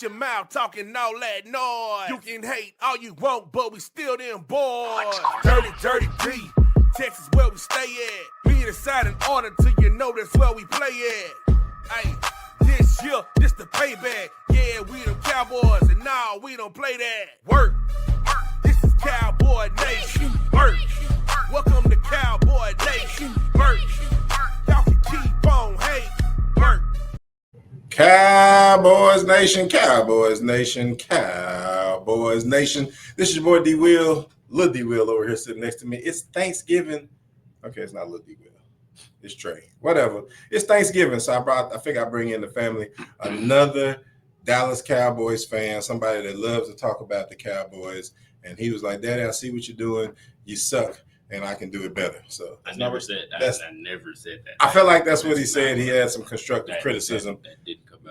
Watch your mouth talking all that noise. You can hate all you want, but we still them boys. Dirty, dirty D. Texas where we stay at. Me inside in order till you know that's where we play at. Hey, this year, this the payback. Yeah, we them Cowboys, and nah, we don't play that. Work. This is Cowboy Nation. Work. Welcome to Cowboy Nation. Work. Y'all can keep on hate. Work. Cowboys Nation, Cowboys Nation, Cowboys Nation. This is your boy D Will, Lil D Will over here sitting next to me. It's Thanksgiving. Okay, it's not Lil D Will. It's Trey. Whatever. It's Thanksgiving, so I figure I bring in the family another Dallas Cowboys fan, somebody that loves to talk about the Cowboys. And he was like, "Daddy, I see what you're doing. You suck, and I can do it better." So I never said that. I never said that. I felt like that's what he said. He had some constructive criticism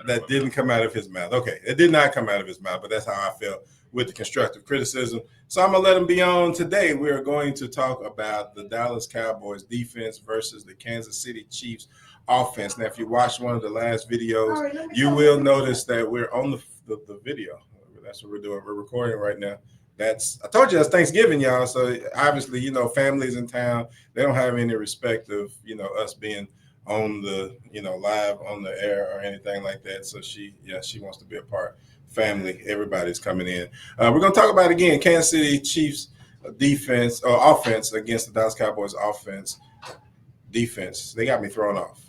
that didn't come out of his mouth. Okay, it did not come out of his mouth, but that's how I felt with the constructive criticism. So I'm gonna let him be on today. We are going to talk about the Dallas Cowboys defense versus the Kansas City Chiefs offense. Now, if you watched one of the last videos, you will notice that we're on the video. That's what we're doing. We're recording right now. I told you that's Thanksgiving, y'all. So obviously, families in town, they don't have any respect of, us being on the, live on the air or anything like that. So she wants to be a part. Family, everybody's coming in. We're going to talk about, again, Kansas City Chiefs defense or offense against the Dallas Cowboys defense. They got me thrown off.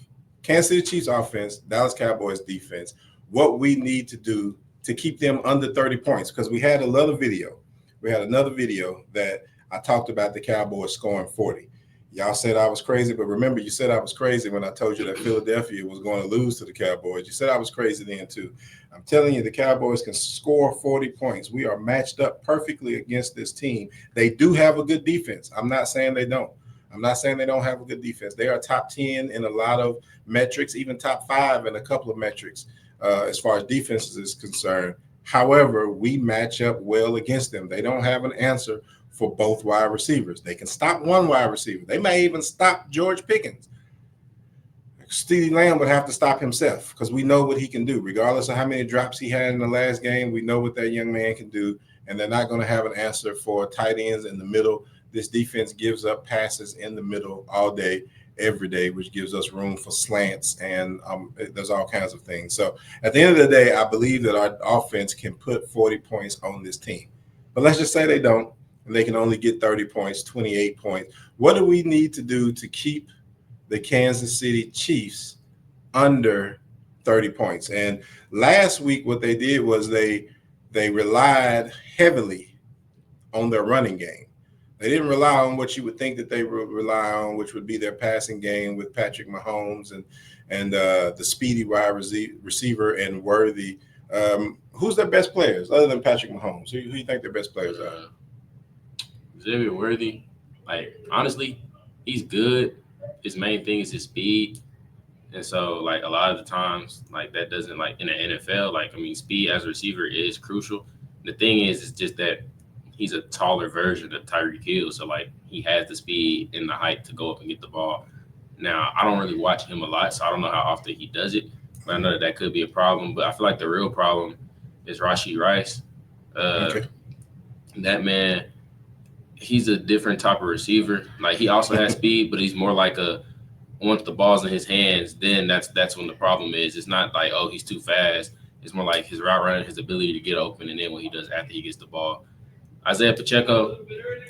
Kansas City Chiefs offense, Dallas Cowboys defense, what we need to do to keep them under 30 points, because we had another video. That I talked about the Cowboys scoring 40. Y'all said I was crazy, but remember, you said I was crazy when I told you that Philadelphia was going to lose to the Cowboys. You said I was crazy then, too. I'm telling you, the Cowboys can score 40 points. We are matched up perfectly against this team. They do have a good defense. I'm not saying they don't. I'm not saying they don't have a good defense. They are top 10 in a lot of metrics, even top 5 in a couple of metrics as far as defenses is concerned. However, we match up well against them. They don't have an answer for both wide receivers. They can stop one wide receiver. They may even stop George Pickens. CeeDee Lamb would have to stop himself because we know what he can do. Regardless of how many drops he had in the last game, we know what that young man can do, and they're not going to have an answer for tight ends in the middle. This defense gives up passes in the middle all day, every day, which gives us room for slants, and there's all kinds of things. So at the end of the day, I believe that our offense can put 40 points on this team. But let's just say they don't, and they can only get 30 points, 28 points. What do we need to do to keep the Kansas City Chiefs under 30 points? And last week, what they did was they relied heavily on their running game. They didn't rely on what you would think that they would rely on, which would be their passing game with Patrick Mahomes and the speedy wide receiver and Worthy. Who's their best players other than Patrick Mahomes? Who do you think their best players are? Xavier Worthy, honestly, he's good. His main thing is his speed. And so, a lot of the times, that doesn't, in the NFL, speed as a receiver is crucial. The thing is just that he's a taller version of Tyreek Hill. So, he has the speed and the height to go up and get the ball. Now, I don't really watch him a lot, so I don't know how often he does it. But I know that could be a problem. But I feel like the real problem is Rashee Rice. Okay. That man, he's a different type of receiver. He also has speed, but he's more once the ball's in his hands, then that's when the problem is. It's not he's too fast. It's more like his route running, his ability to get open, and then what he does after he gets the ball. Isaiah Pacheco,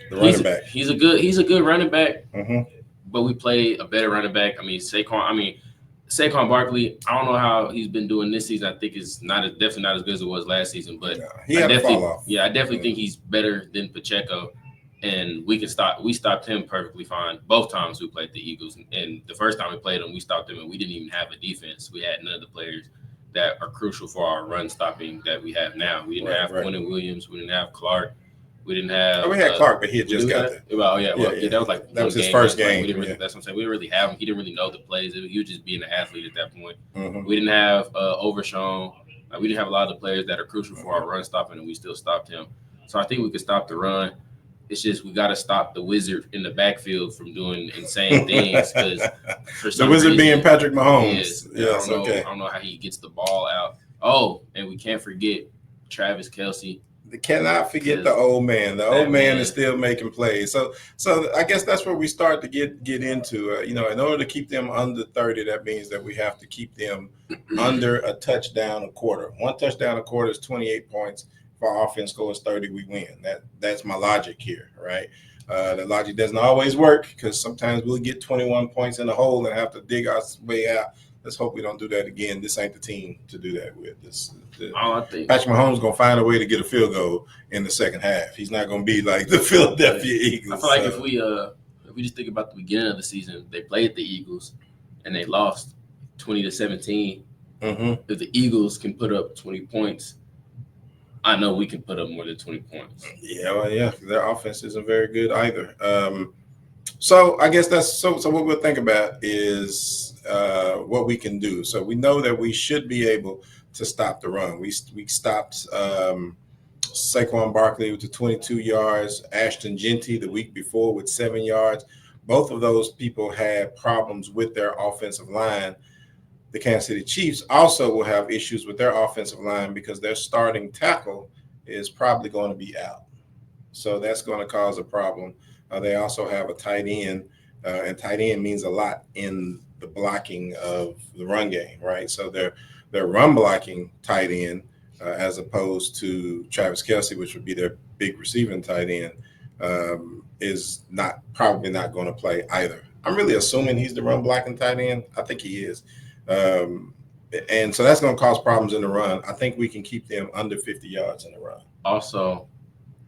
the running back. He's a good running back, mm-hmm. But we play a better running back. Saquon Barkley, I don't know how he's been doing this season. I think it's definitely not as good as it was last season, but he had a fall off. Yeah, I definitely think he's better than Pacheco. And we stopped him perfectly fine both times we played the Eagles. And the first time we played them, we stopped them, and we didn't even have a defense. We had none of the players that are crucial for our run stopping that we have now. We didn't have Quentin Williams. We didn't have Clark. We didn't have. We had Clark, but he had just got there. That was his first game. That's what I'm saying. We didn't really have him. He didn't really know the plays. He was just being an athlete at that point. Mm-hmm. We didn't have Overshown. We didn't have a lot of the players that are crucial for our run stopping, and we still stopped him. So I think we could stop the run. It's just we got to stop the wizard in the backfield from doing insane things. Because the wizard being Patrick Mahomes. I don't know how he gets the ball out. Oh, and we can't forget Travis Kelce. Cannot forget the old man. The old man is still making plays. So I guess that's where we start to get into. In order to keep them under 30, that means that we have to keep them under a touchdown a quarter. One touchdown a quarter is 28 points. If our offense scores 30, we win. That's my logic here, right? The logic doesn't always work because sometimes we'll get 21 points in the hole and have to dig our way out. Let's hope we don't do that again. This ain't the team to do that with. I think Patrick Mahomes gonna find a way to get a field goal in the second half. He's not gonna be like the Philadelphia Eagles. I feel like if we just think about the beginning of the season, they played the Eagles and they lost 20-17. Mm-hmm. If the Eagles can put up 20 points, I know we can put up more than 20 points. Yeah, their offense isn't very good either. So I guess that's so what we'll think about is what we can do. So we know that we should be able to stop the run. We stopped Saquon Barkley with the 22 yards, Ashton Genty the week before with 7 yards. Both of those people had problems with their offensive line. The Kansas City Chiefs also will have issues with their offensive line because their starting tackle is probably going to be out. So that's going to cause a problem. They also have a tight end, and tight end means a lot in the blocking of the run game, right? So they're run blocking tight end as opposed to Travis Kelce, which would be their big receiving tight end, is probably not going to play either. I'm really assuming he's the run blocking tight end. I think he is. And so that's going to cause problems in the run. I think we can keep them under 50 yards in the run. Also,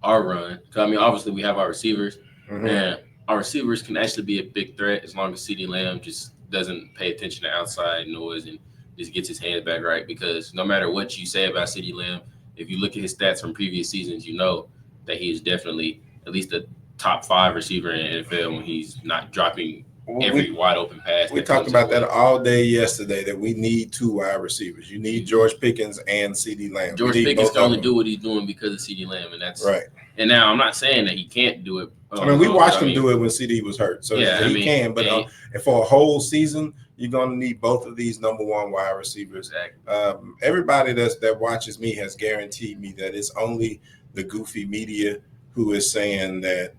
our run, I mean, obviously we have our receivers, Mm-hmm. and our receivers can actually be a big threat as long as CeeDee Lamb just doesn't pay attention to outside noise and just gets his hands back right. Because no matter what you say about CeeDee Lamb, if you look at his stats from previous seasons, you know that he is definitely at least a top 5 receiver in the NFL when he's not dropping every wide open pass. We talked about that all day yesterday, that we need 2 wide receivers. You need George Pickens and CeeDee Lamb. George Pickens can only do what he's doing because of CeeDee Lamb, and that's right. And now I'm not saying that he can't do it. I mean, we watched him do it when CD was hurt, so he can. But for a whole season, you're going to need both of these number 1 wide receivers. Exactly. Everybody that watches me has guaranteed me that it's only the goofy media who is saying that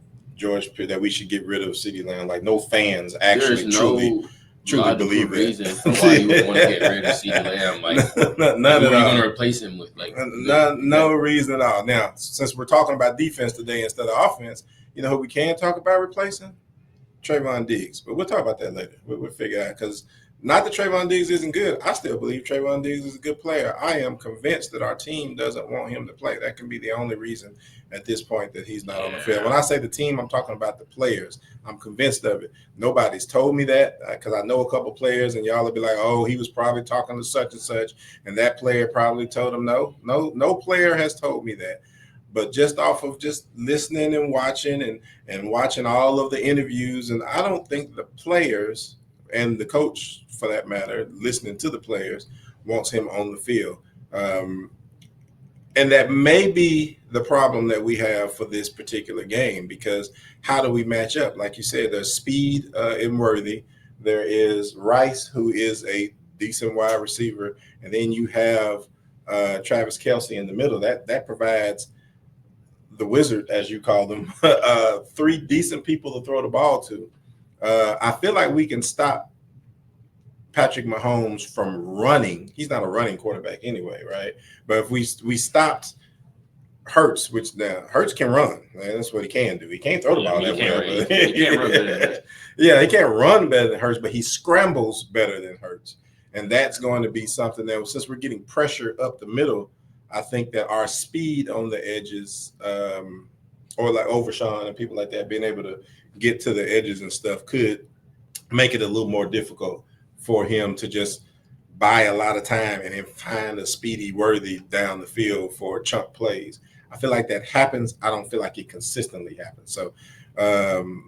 we should get rid of CeeDee Lamb. Like, no fans actually truly believe it. Reason why you would want to get rid of CeeDee Lamb. Like, none at all. What are you going to replace him with? Like, no reason at all. Now, since we're talking about defense today instead of offense, you know who we can talk about replacing? Trayvon Diggs. But we'll talk about that later. We'll figure out, because not that Trayvon Diggs isn't good. I still believe Trayvon Diggs is a good player. I am convinced that our team doesn't want him to play. That can be the only reason at this point that he's not on the field. When I say the team, I'm talking about the players. I'm convinced of it. Nobody's told me that, because I know a couple players, and y'all will be like, oh, he was probably talking to such and such, and that player probably told him no player has told me that. But just off of just listening and watching and watching all of the interviews, and I don't think the players and the coach, for that matter, listening to the players, wants him on the field. And that may be the problem that we have for this particular game, because how do we match up? Like you said, there's speed in Worthy. There is Rice, who is a decent wide receiver. And then you have Travis Kelce in the middle. That provides the wizard, as you call them, 3 decent people to throw the ball to. I feel like we can stop Patrick Mahomes from running. He's not a running quarterback anyway, right? But if we stopped Hurts, which now Hurts can run, man, that's what he can do. He can't throw the ball that well. He can't run better than Hurts. Yeah, he can't run better than Hurts, but he scrambles better than Hurts. And that's going to be something that, since we're getting pressure up the middle, I think that our speed on the edges, or like Overshawn and people like that, being able to get to the edges and stuff, could make it a little more difficult for him to just buy a lot of time and then find a speedy Worthy down the field for chunk plays. I feel like that happens. I don't feel like it consistently happens. So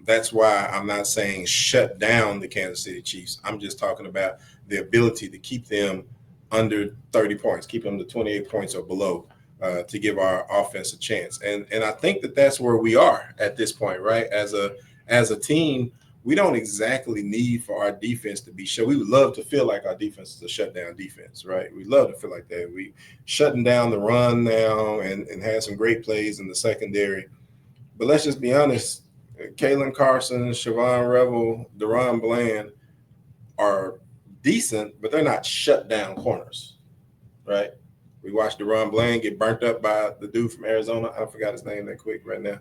that's why I'm not saying shut down the Kansas City Chiefs. I'm just talking about the ability to keep them under 30 points, keep them to 28 points or below, to give our offense a chance. And I think that that's where we are at this point, right? As a team, we don't exactly need for our defense to be shut. We would love to feel like our defense is a shutdown defense, right? We love to feel like that. We shutting down the run now and had some great plays in the secondary. But let's just be honest, Kalen Carson, Siobhan Revel, Deron Bland are decent, but they're not shut down corners, right? We watched Deron Bland get burnt up by the dude from Arizona. I forgot his name that quick right now.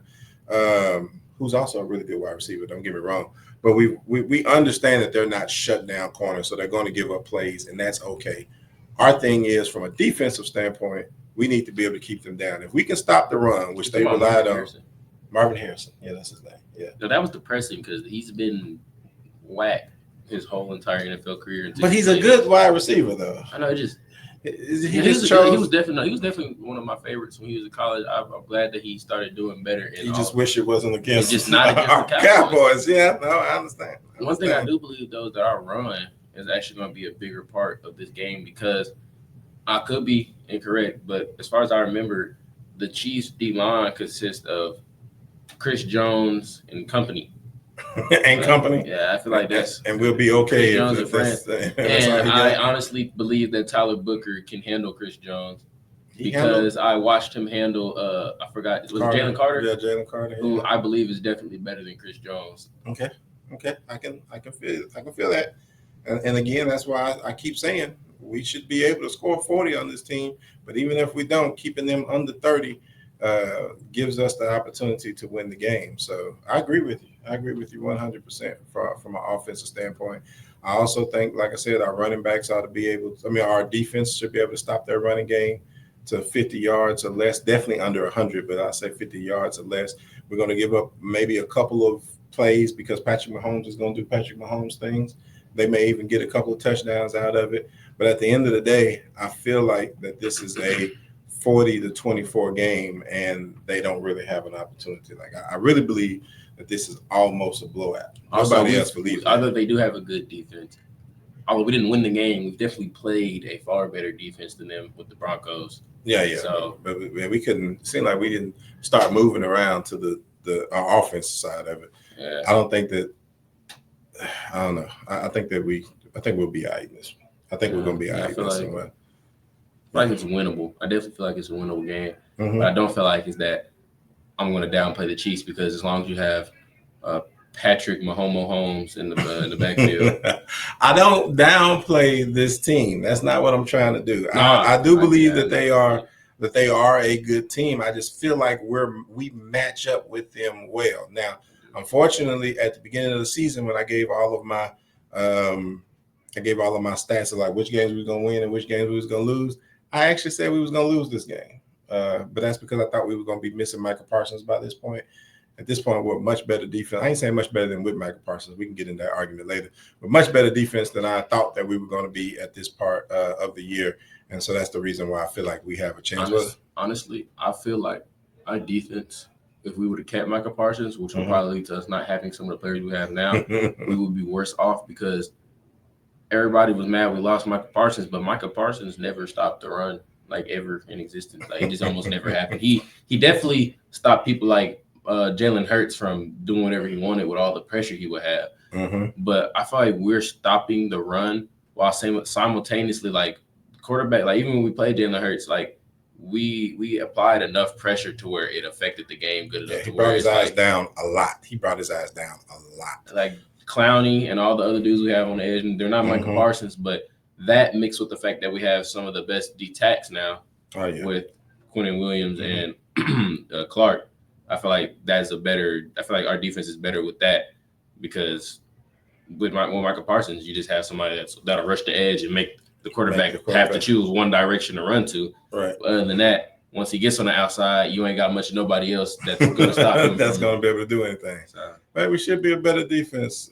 Who's also a really good wide receiver, don't get me wrong. But we understand that they're not shut down corners, so they're going to give up plays, and that's okay. Our thing is, from a defensive standpoint, we need to be able to keep them down. If we can stop the run, which they relied on. Marvin Harrison. Yeah, that's his name. Yeah. No, that was depressing because he's been whacked his whole entire NFL career. But he's a good wide receiver, though. I know, he was definitely one of my favorites when he was in college. I'm glad that he started doing better. You just wish it wasn't against, just not against the Cowboys. Yeah, no, I understand. One thing I do believe, though, is that our run is actually going to be a bigger part of this game because I could be incorrect, but as far as I remember, the Chiefs' D-line consists of Chris Jones and company. Company? Yeah, I feel like that's... And we'll be okay. Chris Jones and I honestly believe that Tyler Booker can handle Chris Jones because I watched him handle, I forgot, was it Jalen Carter? Yeah, Jalen Carter. Who I believe is definitely better than Chris Jones. Okay. I can feel that. And again, that's why I keep saying we should be able to score 40 on this team. But even if we don't, keeping them under 30 gives us the opportunity to win the game. So I agree with you. 100% from an offensive standpoint. I also think, like I said, our running backs ought to be able to, our defense should be able to stop their running game to 50 yards or less, definitely under 100, but I say 50 yards or less. We're going to give up maybe a couple of plays because Patrick Mahomes is going to do Patrick Mahomes things. They may even get a couple of touchdowns out of it. But at the end of the day, I feel like that this is a 40-24 game, and they don't really have an opportunity. Like I really believe that this is almost a blowout. Nobody else believes that. Although they do have a good defense. Although we didn't win the game, we've definitely played a far better defense than them with the Broncos. Yeah. So, but we couldn't seem like we didn't start moving around to our offensive side of it. Yeah. I don't think that. I don't know. I think we'll be all right in this one. I think we're going to be all right in this one. I feel like it's winnable. I definitely feel like it's a winnable game. Mm-hmm. But I don't feel like it's that I'm going to downplay the Chiefs because as long as you have Patrick Mahomes in the backfield. I don't downplay this team. That's not what I'm trying to do. I do believe that they are a good team. I just feel like we match up with them well. Now, unfortunately, at the beginning of the season, when I gave all of my stats of like which games we were going to win and which games we was going to lose, I actually said we was going to lose this game. But that's because I thought we were going to be missing Michael Parsons by this point. At this point, we're much better defense. I ain't saying much better than with Michael Parsons. We can get into that argument later. But much better defense than I thought that we were going to be at this part of the year. And so that's the reason why I feel like we have a chance. Honestly, I feel like our defense, if we would have kept Michael Parsons, which will probably lead to us not having some of the players we have now, we would be worse off because everybody was mad we lost Michael Parsons, but Michael Parsons never stopped the run like ever in existence. Like it just almost never happened. He definitely stopped people like Jalen Hurts from doing whatever he wanted with all the pressure he would have. Mm-hmm. But I feel like we're stopping the run while simultaneously, like quarterback, like even when we played Jalen Hurts, like we applied enough pressure to where it affected the game good enough. He brought his eyes down a lot. Like Clowney and all the other dudes we have on the edge, and they're not Michael Parsons, but that mixed with the fact that we have some of the best D-tacks now with Quinnen Williams and Clark. I feel like our defense is better with that because with Michael Parsons, you just have somebody that'll rush the edge and make the quarterback have to choose one direction to run to. Right. But other than that, once he gets on the outside, you ain't got much of nobody else that's going to stop him. That's going to be able to do anything. So. But we should be a better defense.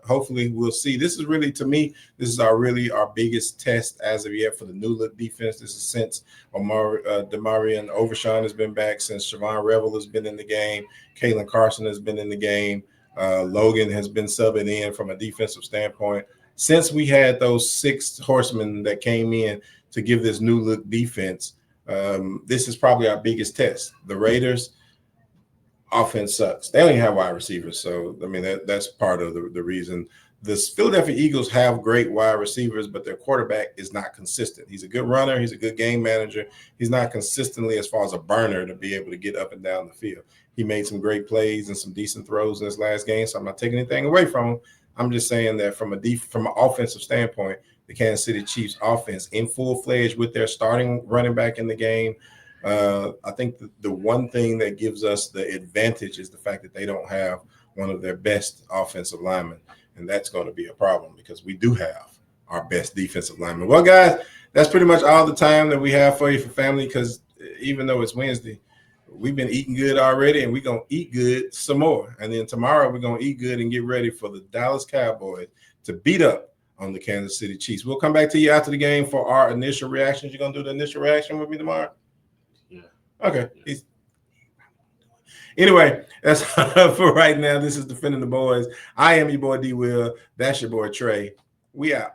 Hopefully, we'll see. This is really, to me, this is our biggest test as of yet for the new look defense. This is since Demarion Overshawn has been back, since Siobhan Revel has been in the game, Kalen Carson has been in the game, Logan has been subbing in from a defensive standpoint. Since we had those 6 horsemen that came in to give this new look defense, this is probably our biggest test. The Raiders, offense sucks. They don't even have wide receivers. So, I mean, that's part of the reason. The Philadelphia Eagles have great wide receivers, but their quarterback is not consistent. He's a good runner. He's a good game manager. He's not consistently as far as a burner to be able to get up and down the field. He made some great plays and some decent throws in his last game, so I'm not taking anything away from him. I'm just saying that from an offensive standpoint, the Kansas City Chiefs offense in full-fledged with their starting running back in the game, I think the one thing that gives us the advantage is the fact that they don't have one of their best offensive linemen. And that's going to be a problem because we do have our best defensive lineman. Well, guys, that's pretty much all the time that we have for you for family, because even though it's Wednesday, we've been eating good already, and we're going to eat good some more. And then tomorrow we're going to eat good and get ready for the Dallas Cowboys to beat up on the Kansas City Chiefs. We'll come back to you after the game for our initial reactions. You're going to do the initial reaction with me tomorrow? Yeah. Okay. Yeah. Anyway, that's for right now. This is Defending the Boys. I am your boy D. Will. That's your boy Trey. We out.